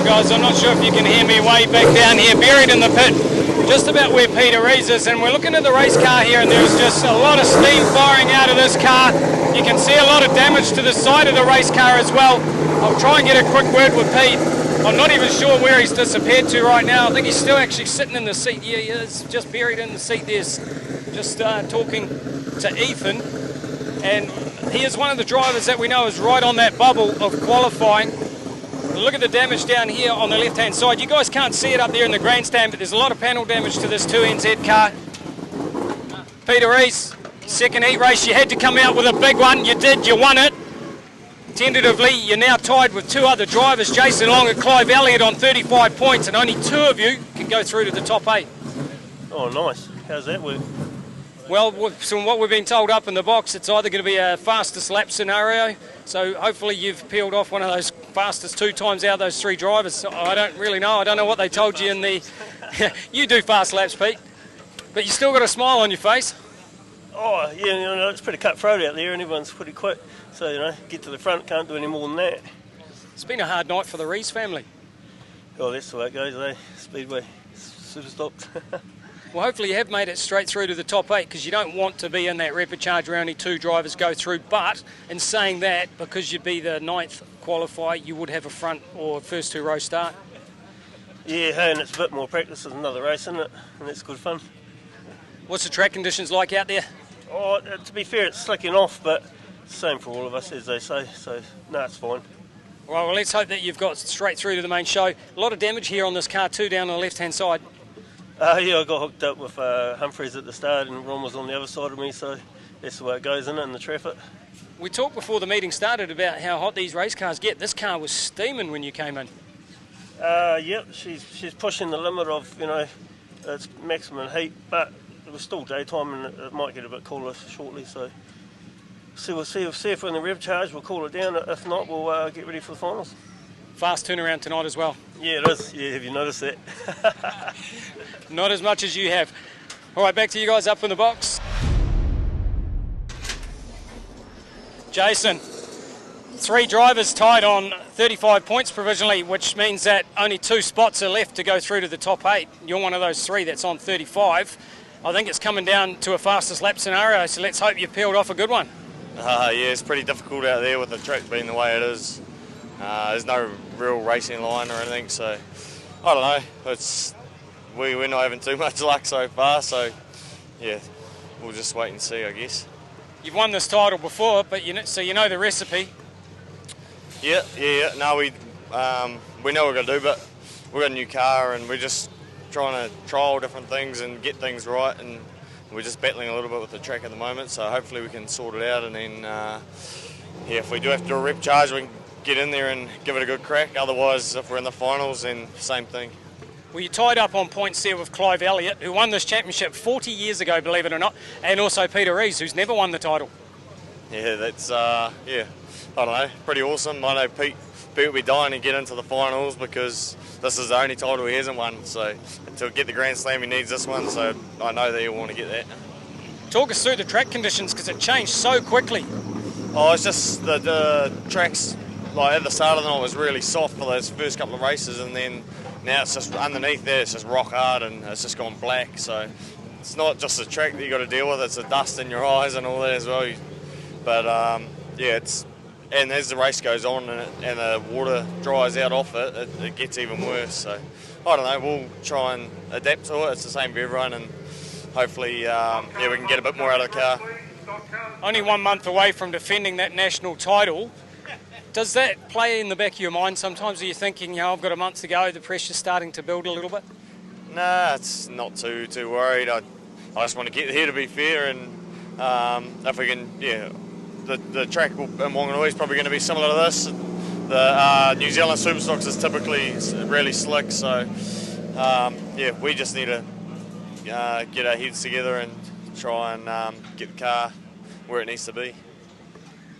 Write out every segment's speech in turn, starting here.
Look guys, I'm not sure if you can hear me way back down here, buried in the pit, just about where Peter Rees is, and we're looking at the race car here, and there's just a lot of steam firing out of this car. You can see a lot of damage to the side of the race car as well. I'll try and get a quick word with Pete. I'm not even sure where he's disappeared to right now. I think he's still actually sitting in the seat. Yeah, he is, just buried in the seat there, just talking to Ethan. And he is one of the drivers that we know is right on that bubble of qualifying. Look at the damage down here on the left-hand side. You guys can't see it up there in the grandstand, but there's a lot of panel damage to this 2NZ car. Peter Rees, second heat race, you had to come out with a big one. You did, you won it. Tentatively, you're now tied with two other drivers, Jason Long and Clive Elliott, on 35 points, and only two of you can go through to the top 8. Oh, nice. How's that work? Well, from what we've been told up in the box, it's either going to be a fastest lap scenario, so hopefully you've peeled off one of those fastest 2 times out of those 3 drivers. So I don't really know. I don't know what they told you in the... You do fast laps, Pete, but you still got a smile on your face. Oh, yeah, you know, it's pretty cutthroat out there and everyone's pretty quick. So, you know, get to the front, can't do any more than that. It's been a hard night for the Rees family. Oh, that's the way it goes, eh? Speedway, super stopped. Well, hopefully you have made it straight through to the top 8, because you don't want to be in that repechage where only 2 drivers go through. But in saying that, because you'd be the 9th qualifier, you would have a front or first 2 row start. Yeah, hey, and it's a bit more practice than another race, isn't it? And that's good fun. What's the track conditions like out there? Oh, to be fair, it's slicking off, but same for all of us, as they say. So, no, it's fine. Well, let's hope that you've got straight through to the main show. A lot of damage here on this car too, down on the left-hand side. Yeah, I got hooked up with Humphreys at the start and Ron was on the other side of me, so that's the way it goes, isn't it, in the traffic. We talked before the meeting started about how hot these race cars get. This car was steaming when you came in. Yep, she's pushing the limit of, you know, its maximum heat, but it was still daytime and it might get a bit cooler shortly, so we'll see if we're in the repechage, we'll cool it down. If not, we'll get ready for the finals. Fast turnaround tonight as well. Yeah, it is. Yeah, have you noticed that? Not as much as you have. All right, back to you guys up in the box. Jason, 3 drivers tied on 35 points provisionally, which means that only 2 spots are left to go through to the top 8. You're one of those 3 that's on 35. I think it's coming down to a fastest lap scenario, so let's hope you've peeled off a good one. Yeah, it's pretty difficult out there with the track being the way it is. There's no real racing line or anything, so I don't know. We're not having too much luck so far, so yeah, we'll just wait and see, I guess. You've won this title before, but so you know the recipe. Yeah. No, we know what we're gonna do, but we've got a new car and we're just trying to trial different things and get things right, and we're just battling a little bit with the track at the moment. So hopefully we can sort it out, and then if we do have to do a repechage, we can get in there and give it a good crack. Otherwise, if we're in the finals, then same thing. Well, you tied up on points there with Clive Elliott, who won this championship 40 years ago, believe it or not, and also Peter Rees, who's never won the title. Yeah, that's, I don't know, pretty awesome. I know Pete will be dying to get into the finals because this is the only title he hasn't won. So to get the Grand Slam, he needs this one, so I know that he'll want to get that. Talk us through the track conditions, because it changed so quickly. Oh, it's just the tracks, like at the start of the night was really soft for those first couple of races, and then now it's just underneath there, it's just rock hard and it's just gone black. So it's not just the track that you got to deal with, it's the dust in your eyes and all that as well. But yeah, and as the race goes on and the water dries out off it, it gets even worse. So I don't know, we'll try and adapt to it. It's the same for everyone, and hopefully we can get a bit more out of the car. Only 1 month away from defending that national title. Does that play in the back of your mind sometimes? Are you thinking, I've got a month to go, the pressure's starting to build a little bit? Nah, it's not too worried. I just want to get here, to be fair, and if we can, the track in Wanganui is probably going to be similar to this. The New Zealand Superstocks is typically really slick, so we just need to get our heads together and try and get the car where it needs to be.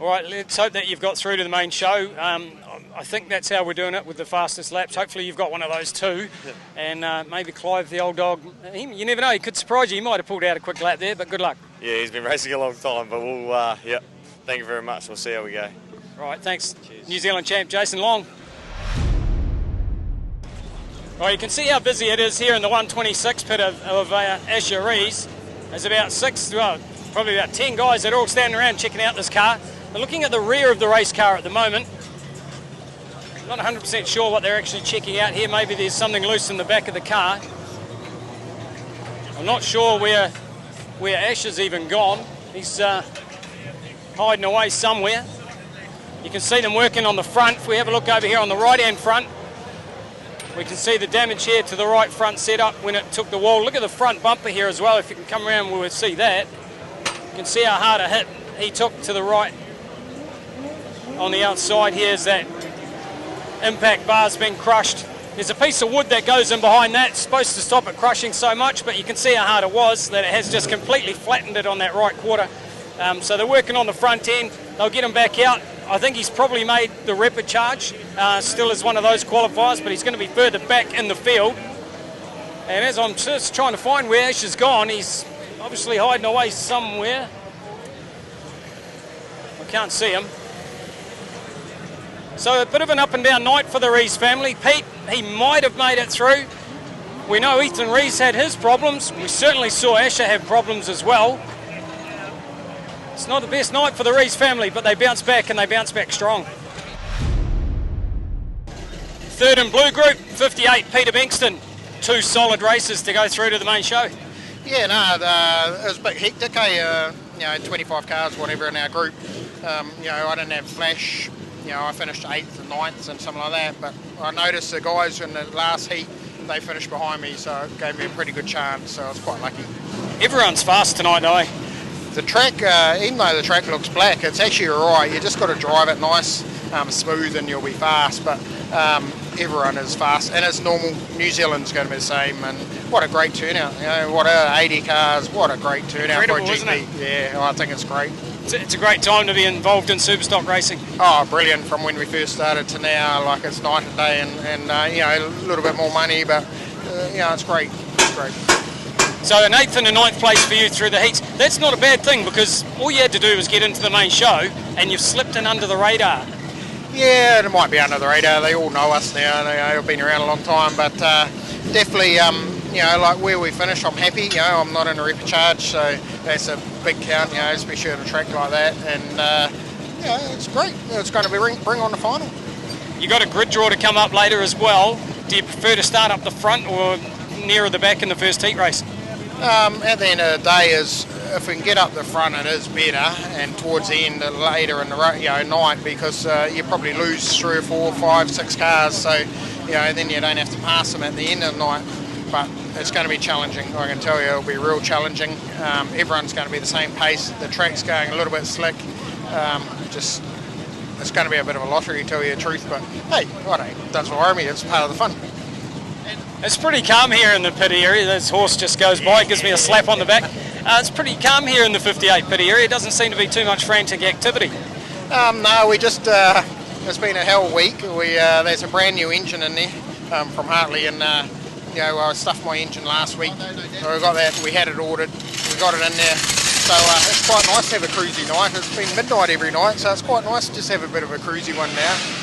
All right, let's hope that you've got through to the main show. I think that's how we're doing it with the fastest laps. Hopefully you've got one of those too. And maybe Clive, the old dog, you never know, he could surprise you. He might have pulled out a quick lap there, but good luck. Yeah, he's been racing a long time, but we'll, thank you very much. We'll see how we go. All right, thanks. Cheers. New Zealand champ, Jason Long. Well, you can see how busy it is here in the 126 pit of Asher Rees. There's about probably about 10 guys that are all standing around checking out this car. They're looking at the rear of the race car at the moment. Not 100% sure what they're actually checking out here. Maybe there's something loose in the back of the car. I'm not sure where Ash has even gone. He's hiding away somewhere. You can see them working on the front. If we have a look over here on the right-hand front, we can see the damage here to the right front setup when it took the wall. Look at the front bumper here as well. If you can come around, we'll see that. You can see how hard a hit he took to the right. On the outside here is that impact bar's been crushed. There's a piece of wood that goes in behind that. It's supposed to stop it crushing so much, but you can see how hard it was, that it has just completely flattened it on that right quarter. So they're working on the front end. They'll get him back out. I think he's probably made the Repechage, still is one of those qualifiers, but he's going to be further back in the field. And as I'm just trying to find where Ash has gone, he's obviously hiding away somewhere. I can't see him. So a bit of an up and down night for the Rees family. Pete, he might have made it through. We know Ethan Rees had his problems. We certainly saw Asher have problems as well. It's not the best night for the Rees family, but they bounce back, and they bounce back strong. Third in blue group, 58, Peter Bingston. 2 solid races to go through to the main show. Yeah, no, it was a bit hectic, 25 cars, whatever, in our group. I didn't have flash. I finished 8th and 9th and something like that, but I noticed the guys in the last heat, they finished behind me, so it gave me a pretty good chance, so I was quite lucky. Everyone's fast tonight, though. The track, even though the track looks black, it's actually alright. You just got to drive it nice, smooth, and you'll be fast, but everyone is fast, and it's normal. New Zealand's going to be the same, and what a great turnout. What 80 cars, what a great turnout for a GP. Isn't it? Yeah, I think it's great. It's a great time to be involved in superstock racing. Oh, brilliant. From when we first started to now, like it's night and day, and a little bit more money, but it's great. It's great. So an 8th and a 9th place for you through the heats. That's not a bad thing, because all you had to do was get into the main show and you've slipped in under the radar. Yeah, it might be under the radar. They all know us now. They've been around a long time, but definitely, like where we finish, I'm happy. I'm not in a Repechage, so that's a big count, especially at a track like that. And, it's great. It's going to be bring on the final. You got a grid draw to come up later as well. Do you prefer to start up the front or nearer the back in the first heat race? At the end of the day, if we can get up the front, it is better, and towards the end, later in the night, because you probably lose 3 or 4, 5, 6 cars, so then you don't have to pass them at the end of the night. But it's going to be challenging. I can tell you, it'll be real challenging. Everyone's going to be the same pace. The track's going a little bit slick. It's going to be a bit of a lottery, to tell you the truth. But hey, it doesn't worry me. It's part of the fun. It's pretty calm here in the pit area. This horse just goes by, gives me a slap on the back. It's pretty calm here in the 58 pit area. It doesn't seem to be too much frantic activity. No, we just, it's been a hell week. There's a brand new engine in there from Hartley, and I stuffed my engine last week. So we got that, we had it ordered, we got it in there. So it's quite nice to have a cruisy night. It's been midnight every night, so it's quite nice to just have a bit of a cruisy one now.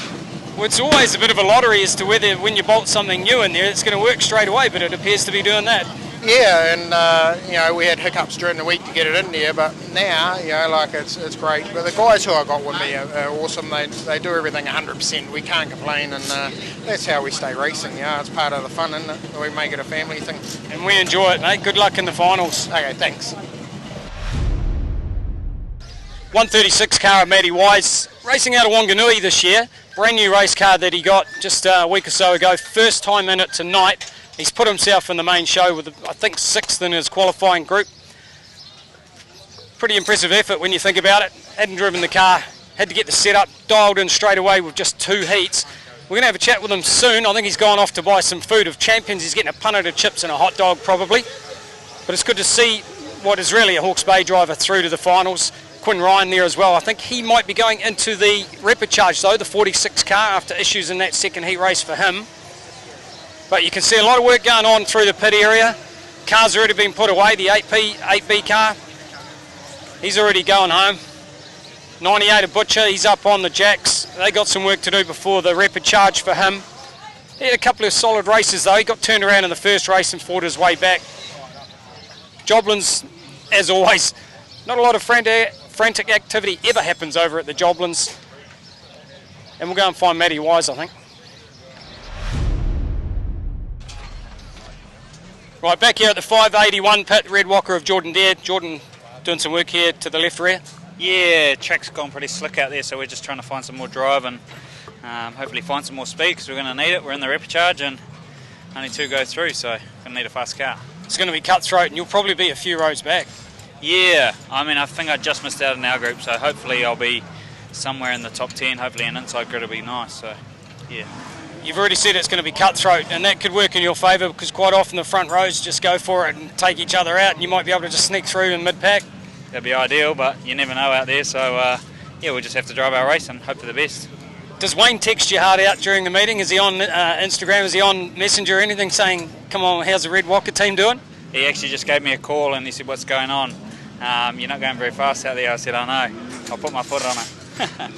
Well, it's always a bit of a lottery as to whether, when you bolt something new in there, it's going to work straight away, but it appears to be doing that. Yeah, and we had hiccups during the week to get it in there, but now, it's great. But the guys who I got with me are awesome. They do everything 100%. We can't complain, and that's how we stay racing. It's part of the fun, isn't it? We make it a family thing. And we enjoy it, mate. Good luck in the finals. Okay, thanks. 136 car of Matty Wise, racing out of Wanganui this year. Brand new race car that he got just a week or so ago. First time in it tonight. He's put himself in the main show with, I think, 6th in his qualifying group. Pretty impressive effort when you think about it. Hadn't driven the car, had to get the setup dialed in straight away with just 2 heats. We're going to have a chat with him soon. I think he's gone off to buy some food of Champions. He's getting a punnet of chips and a hot dog probably. But it's good to see what is really a Hawke's Bay driver through to the finals. Quinn Ryan there as well. I think he might be going into the Repechage though, the 46 car, after issues in that second heat race for him. But you can see a lot of work going on through the pit area. Car's already been put away, the 8B car. He's already going home. 98 a Butcher, he's up on the jacks. They got some work to do before the Repechage for him. He had a couple of solid races though. He got turned around in the first race and fought his way back. Joblins, as always, not a lot of frantic activity ever happens over at the Joblins. And we'll go and find Matty Wise, I think. Right, back here at the 581 pit, Red Walker of Jordan Dare. Jordan doing some work here to the left rear. Yeah, track's gone pretty slick out there, so we're just trying to find some more drive and hopefully find some more speed because we're going to need it. We're in the Repechage and only 2 go through, so we're going to need a fast car. It's going to be cutthroat and you'll probably be a few rows back. Yeah, I mean, I think I just missed out in our group, so hopefully I'll be somewhere in the top 10. Hopefully an inside grid will be nice, so yeah. You've already said it's going to be cutthroat, and that could work in your favour because quite often the front rows just go for it and take each other out, and you might be able to just sneak through in mid-pack. That'd be ideal, but you never know out there, so yeah, we'll just have to drive our race and hope for the best. Does Wayne text your heart out during the meeting? Is he on Instagram? Is he on Messenger or anything saying, come on, how's the Red Walker team doing? He actually just gave me a call and he said, what's going on? You're not going very fast out there. I said, I know. I'll put my foot on it.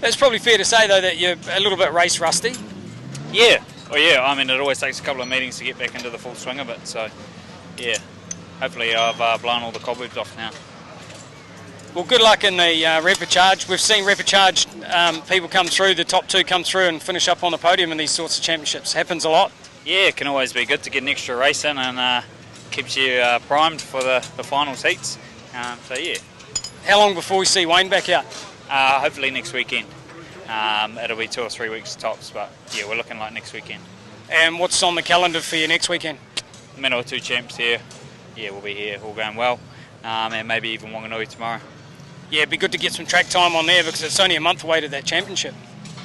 It's probably fair to say, though, that you're a little bit race rusty. Yeah, well, yeah, I mean, it always takes a couple of meetings to get back into the full swing of it, so, yeah, hopefully I've blown all the cobwebs off now. Well, good luck in the Repechage. We've seen Repechage people come through, the top 2 come through and finish up on the podium in these sorts of championships. Happens a lot. Yeah, it can always be good to get an extra race in and keeps you primed for the finals heats, so yeah. How long before we see Wayne back out? Hopefully next weekend. It'll be 2 or 3 weeks tops, but yeah, we're looking like next weekend. And what's on the calendar for you next weekend? Minnow 2 champs here. Yeah, we'll be here, all going well. And maybe even Wanganui tomorrow. Yeah, it'd be good to get some track time on there because it's only a month away to that championship.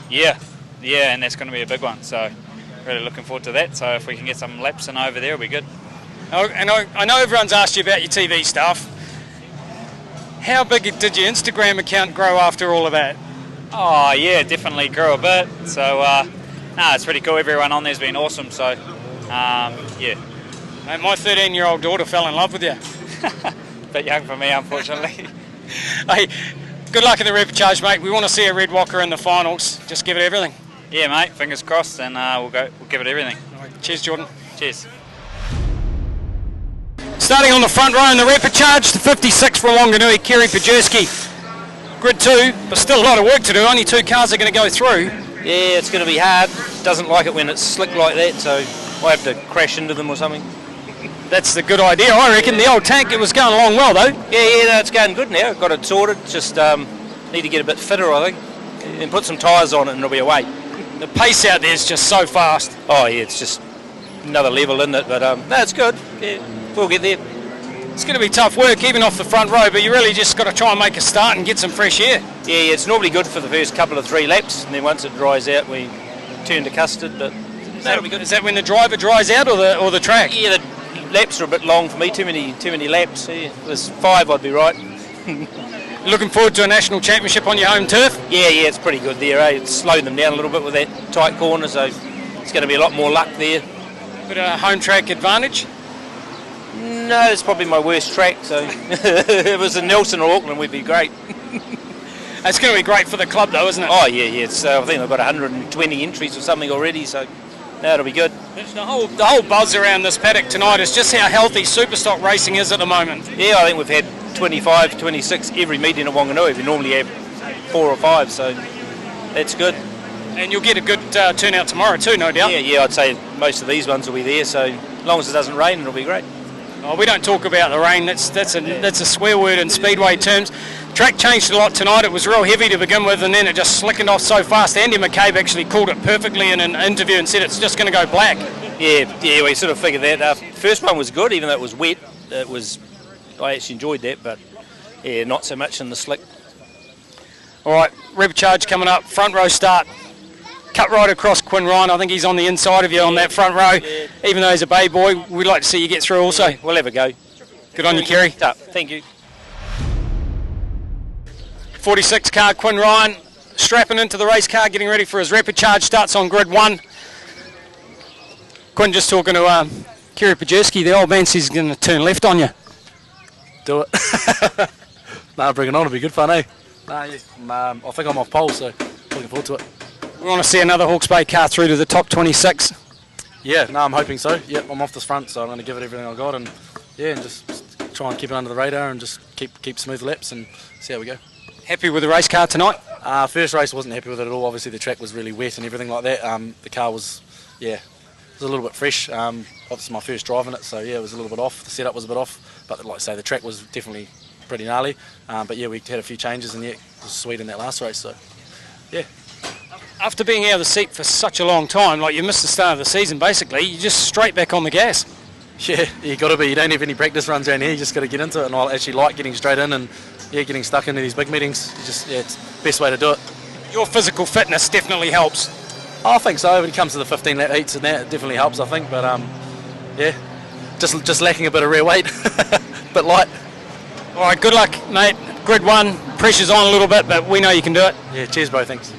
Yeah, and that's going to be a big one, so really looking forward to that. So if we can get some laps in over there, it'll be good. Oh, and I know everyone's asked you about your TV stuff. How big did your Instagram account grow after all of that? Oh yeah, definitely grew a bit. So it's pretty cool. Everyone on there's been awesome. So yeah. Mate, my 13-year-old daughter fell in love with you. Bit young for me, unfortunately. Hey, good luck in the Repechage, mate. We want to see a Red Walker in the finals. Just give it everything. Yeah, mate. Fingers crossed, and we'll give it everything. All right, cheers, Jordan. Cheers. Starting on the front row in the Repechage, the 56 from Wanganui, Kerry Pajerski. Grid 2, but still a lot of work to do. Only 2 cars are going to go through. Yeah, it's going to be hard. Doesn't like it when it's slick like that, so I have to crash into them or something. That's the good idea, I reckon. The old tank, it was going along well, though. Yeah, no, it's going good now. Got it sorted. Just need to get a bit fitter, I think, and put some tyres on it, and it'll be away. The pace out there is just so fast. Oh yeah, it's just another level, isn't it? But no, it's good. Yeah, we'll get there. It's going to be tough work, even off the front row, but you really just got to try and make a start and get some fresh air. Yeah, it's normally good for the first couple of 3 laps, and then once it dries out, we turn to custard. But that'll be good. Is that when the driver dries out, or the track? Yeah, the laps are a bit long for me. Too many laps. Yeah, if there's 5, I'd be right. Looking forward to a national championship on your home turf? Yeah, it's pretty good there. It's slowed them down a little bit with that tight corner, so it's going to be a lot more luck there. Bit of home track advantage? No, it's probably my worst track, so if it was in Nelson or Auckland, we'd be great. It's going to be great for the club, though, isn't it? Oh, yeah. It's, I think they've got 120 entries or something already, so that'll be good. The whole buzz around this paddock tonight is just how healthy Superstock racing is at the moment. Yeah, I think we've had 25, 26 every meeting at Wanganui. We normally have 4 or 5, so that's good. And you'll get a good turnout tomorrow too, no doubt. Yeah, I'd say most of these ones will be there, so as long as it doesn't rain, it'll be great. Oh, we don't talk about the rain. That's a swear word in speedway terms. Track changed a lot tonight. It was real heavy to begin with, and then it just slickened off so fast. Andy McCabe actually called it perfectly in an interview and said it's just going to go black. Yeah, we sort of figured that. First one was good, even though it was wet. I actually enjoyed that, but yeah, not so much in the slick. All right, Repechage coming up. Front row start. Cut right across Quinn Ryan. I think he's on the inside of you on that front row. Yeah. Even though he's a bay boy, we'd like to see you get through also. Yeah, we'll have a go. Good on you, Kerry. Thank you. 46 car, Quinn Ryan, strapping into the race car, getting ready for his Repechage. Starts on grid 1. Quinn just talking to Kerry Pajerski. The old man says he's going to turn left on you. Do it. Nah, bring it on. It'll be good fun, eh? Nah, yeah. I think I'm off pole, so looking forward to it. We want to see another Hawke's Bay car through to the top 26. Yeah, no, I'm hoping so. Yep, I'm off this front, so I'm going to give it everything I got, and yeah, and just try and keep it under the radar and just keep smooth laps and see how we go. Happy with the race car tonight? First race, wasn't happy with it at all. Obviously, the track was really wet and everything like that. The car was, it was a little bit fresh. Obviously, my first drive in it, so yeah, it was a little bit off. The setup was a bit off, but like I say, the track was definitely pretty gnarly. But yeah, we had a few changes, and yeah, it was sweet in that last race. So yeah. After being out of the seat for such a long time, like you missed the start of the season basically, you're just straight back on the gas. Yeah, you got to be. You don't have any practice runs around here. You just got to get into it, and I actually like getting straight in and getting stuck into these big meetings. It's the best way to do it. Your physical fitness definitely helps. I think so. When it comes to the 15 lap heats and that, it definitely helps, I think. But yeah, just lacking a bit of rear weight, bit light. All right, good luck, mate. Grid 1, pressure's on a little bit, but we know you can do it. Yeah, cheers, bro. Thanks.